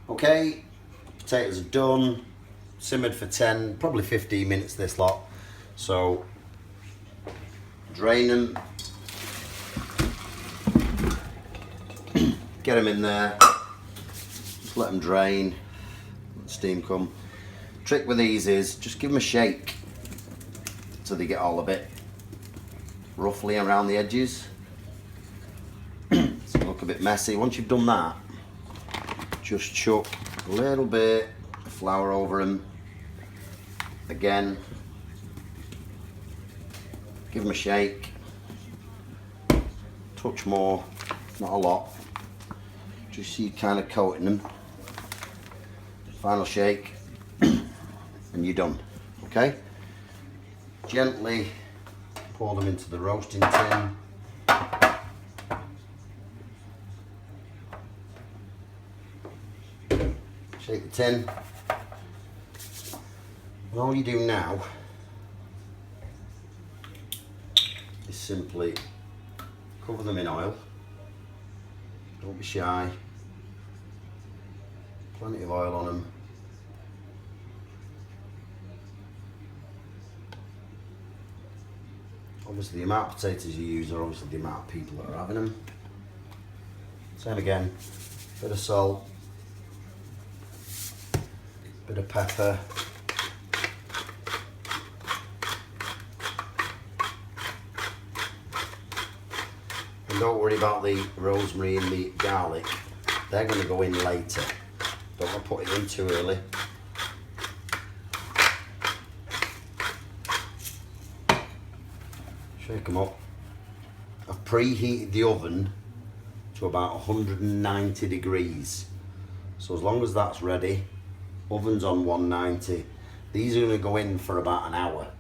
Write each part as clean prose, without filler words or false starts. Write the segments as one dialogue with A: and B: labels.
A: Okay, potatoes are done, simmered for 10, probably 15 minutes this lot. So drain them, get them in there, just let them drain, let steam come. Trick with these is just give them a shake so they get all a bit roughly around the edges. So they look a bit messy. Once you've done that, just chuck a little bit of flour over them. Again, give them a shake, touch more, not a lot, just so you kind of coating them. Final shake, and you're done. Okay? Gently pour them into the roasting tin. Shake the tin. And all you do now is simply cover them in oil. Don't be shy. Plenty of oil on them. Obviously the amount of potatoes you use are obviously the amount of people that are having them. Same again, bit of salt, bit of pepper, and don't worry about the rosemary and the garlic, they're going to go in later. Don't want to put it in too early. Shake them up. I've preheated the oven to about 190 degrees. So as long as that's ready, oven's on 190. These are going to go in for about an hour.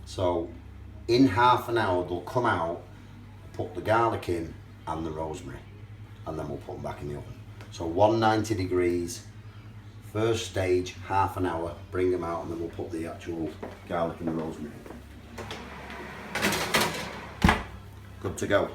A: So in half an hour they'll come out, put the garlic in and the rosemary, and then we'll put them back in the oven. So 190 degrees, first stage, half an hour, bring them out, and then we'll put the actual garlic and the rosemary in. Good to go.